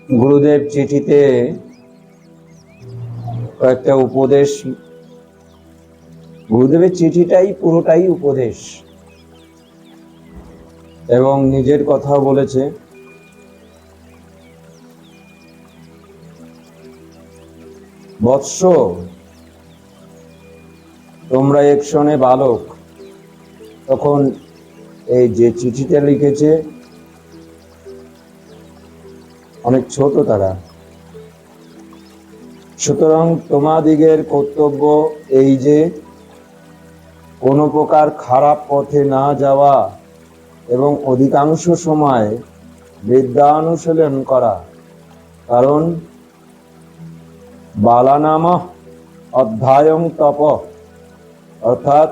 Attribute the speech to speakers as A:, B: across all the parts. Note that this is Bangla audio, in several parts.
A: গুরুদেব চিঠিতে কয়েকটা উপদেশ, গুরুদেবের চিঠিটাই পুরোটাই উপদেশ এবং নিজের কথা বলেছে। বৎস, তোমরা একশনে বালক। তখন এই যে চিঠিটা লিখেছে অনেক ছোট তারা। সুতরাং তোমাদিগের কর্তব্য এই যে কোনো প্রকার খারাপ পথে না যাওয়া এবং অধিকাংশ সময় বিদ্যানুশীলন করা, কারণ বালানামঃ অধ্যায়ং তপ, অর্থাৎ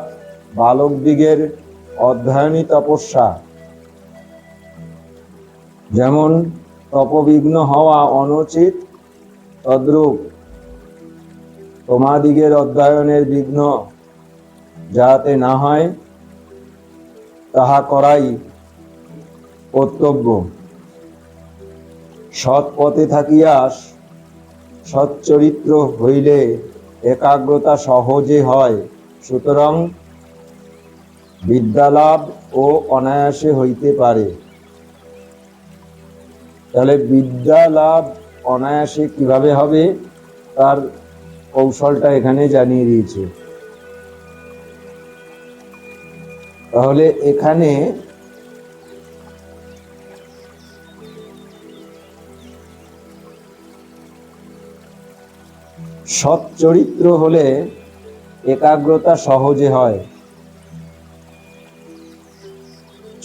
A: বালকদিগের অধ্যয়নই তপস্যা। যেমন তপবিঘ্ন হওয়া অনুচিত, তদ্রূপ তোমাদিগের অধ্যয়নের বিঘ্ন যাতে না হয় তাহা করাই কর্তব্য। সৎ পথে থাকিয়া সচ্চরিত্র হইলে একাগ্রতা সহজে হয়। সুতরাং বিদ্যালাভ ও অনায়াসে হইতে পারে। তাহলে বিদ্যালাভ অনায়াসে কিভাবে হবে তার কৌশলটা এখানে জানিয়ে দিয়েছে। তাহলে এখানে সৎ চরিত্র হলে একাগ্রতা সহজে হয়।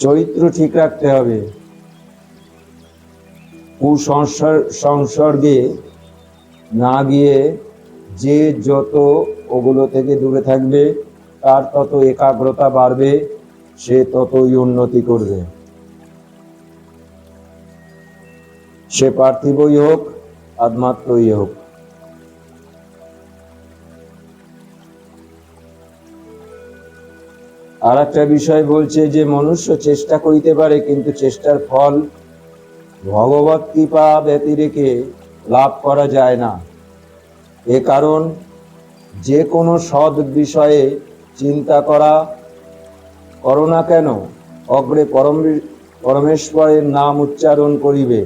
A: চরিত্র ঠিক রাখতে হবে। কুসংসর্গে না গিয়ে যে যত ওগুলো থেকে দূরে থাকবে তার তত একাগ্রতা বাড়বে, সে ততই উন্নতি করবে। সে পার্থিবই হোক আধ্যাত্মিকই হোক। আর একটা বিষয় বলছে যে মনুষ্য চেষ্টা করিতে পারে, কিন্তু চেষ্টার ফল ভগবৎ কৃপা ব্যতিরেকে লাভ করা যায় না। এ কারণ যে কোনো সৎ বিষয়ে চিন্তা করো না কেন, অগ্রে পরমেশ্বরের নাম উচ্চারণ করিবে,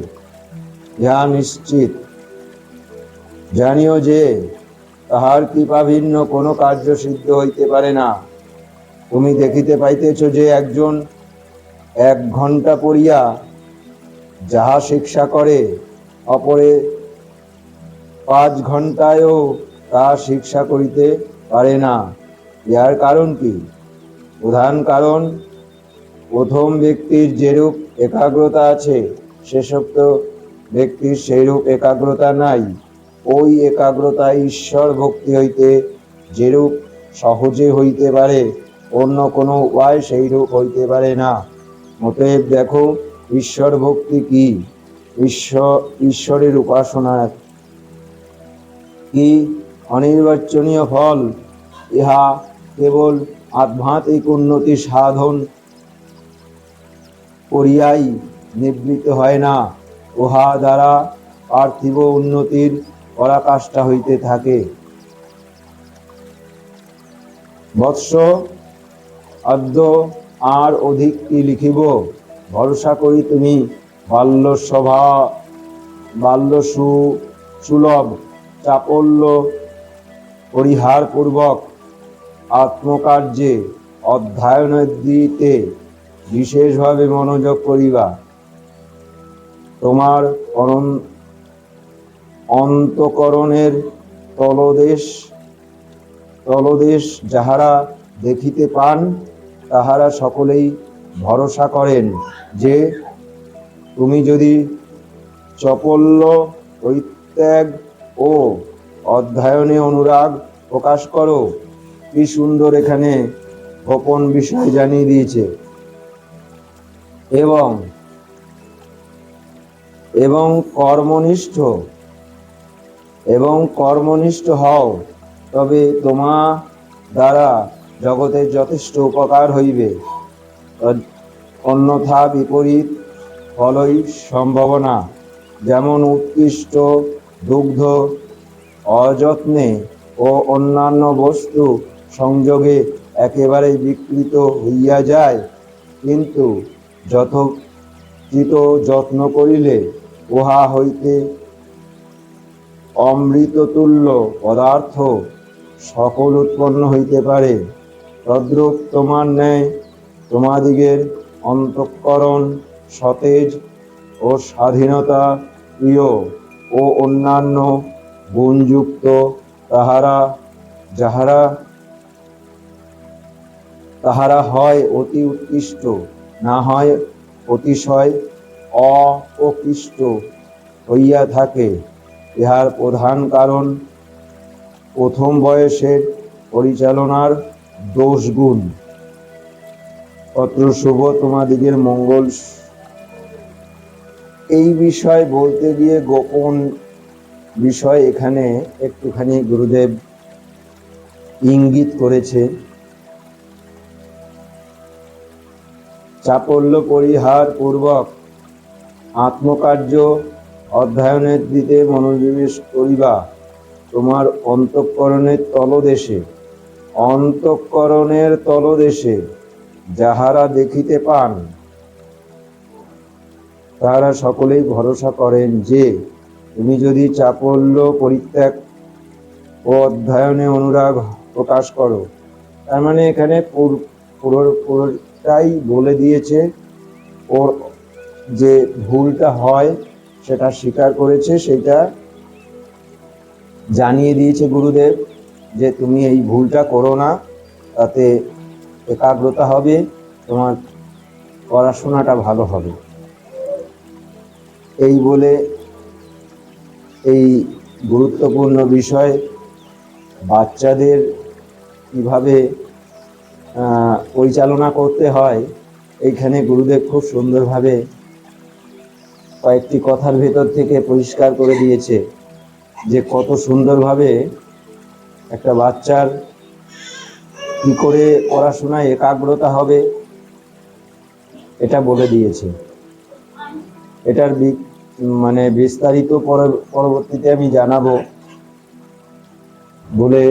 A: ইহা নিশ্চিত। জানিও যে তাহার কৃপা ভিন্ন কোনো কার্য সিদ্ধ হইতে পারে না। তুমি দেখিতে পাইতেছ যে একজন 1 ঘন্টা পড়িয়া যাহা শিক্ষা করে, অপরে 5 ঘন্টায়ও তাহা শিক্ষা করিতে পারে না। ইহার কারণ কি? প্রধান কারণ, প্রথম ব্যক্তির যেরূপ একাগ্রতা আছে শেষোক্ত ব্যক্তির সেইরূপ একাগ্রতা নাই। ওই একাগ্রতা ঈশ্বর ভক্তি হইতে যেরূপ সহজে হইতে পারে, অন্য কোনো উপায় সেইরূপ হইতে পারে না। অতএব দেখো ঈশ্বর ভক্তি কি, ঈশ্বরের উপাসনা কি অনির্বাচনীয় ফল। ইহা কেবল আধ্যাত্মিক উন্নতি সাধন করিয়াই নিবৃত্ত হয় না, উহা দ্বারা পার্থিব উন্নতির পরাকাষ্ঠা হইতে থাকে। বৎস, আদ্য আর অধিক কি লিখিব? ভরসা করি তুমি বাল্য সুলভ চাপল্য পরিহার পূর্বক আত্মকার্যে অধ্যয়নাদিতে বিশেষভাবে মনোযোগ করিবা। তোমার অন্তঃকরণের তলদেশ যাহারা দেখিতে পান, তাহারা সকলেই ভরসা করেন যে তুমি যদি চপল্য পরিত্যাগ ও অধ্যয়নে অনুরাগ প্রকাশ করো। কি সুন্দর এখানে গোপন বিষয় জানিয়ে দিয়েছে। এবং কর্মনিষ্ঠ হও, তবে তোমা দ্বারা জগতের যথেষ্ট উপকার হইবে। অন্যথা বিপরীত ফলই সম্ভাবনা। যেমন উৎকৃষ্ট দুগ্ধ অযত্নে ও অন্যান্য বস্তু সংযোগে একেবারে বিকৃত হইয়া যায়, কিন্তু যথোচিত যত্ন করিলে উহা হইতে অমৃততুল্য পদার্থ সকল উৎপন্ন হইতে পারে। তদ্রূপ তোমার ন্যায় তোমাদিগের অন্তঃকরণ সতেজ ও স্বাধীনতা প্রিয় ও অন্যান্য গুণযুক্ত, তাহারা হয় অতি উৎকৃষ্ট, না হয় অতিশয় অপকৃষ্ট হইয়া থাকে। ইহার প্রধান কারণ প্রথম বয়সের পরিচালনার দোষগুণ। পত্র শুভ, তোমাদিগের মঙ্গল। এই বিষয় বলতে গিয়ে গোপন বিষয় এখানে একটুখানি গুরুদেব ইঙ্গিত করেছে। চাপল্য পরিহার পূর্বক আত্মকার্য অধ্যয়নের দিকে মনোনিবেশ করিবা। তোমার অন্তঃকরণের তলদেশে যাহারা দেখিতে পান, তাহারা সকলেই ভরসা করেন যে তুমি যদি চাপল্য পরিত্যাগ ও অধ্যয়নে অনুরাগ প্রকাশ করো। তার মানে এখানে পুরোটাই বলে দিয়েছে। ওর যে ভুলটা হয় সেটা স্বীকার করেছে, সেটা জানিয়ে দিয়েছে গুরুদেব যে তুমি এই ভুলটা করো না, তাতে একাগ্রতা হবে, তোমার পড়াশোনাটা ভালো হবে। এই বলে এই গুরুত্বপূর্ণ বিষয় বাচ্চাদের কিভাবে পরিচালনা করতে হয় এইখানে গুরুদেব খুব সুন্দরভাবে কয়েকটি কথার ভেতর থেকে পরিষ্কার করে দিয়েছে যে কত সুন্দরভাবে একটা বাচ্চার কি করে পড়াশোনায় একাগ্রতা হবে এটা বলে দিয়েছে। এটার বিস্তারিত পরবর্তীতে আমি জানাবো বলে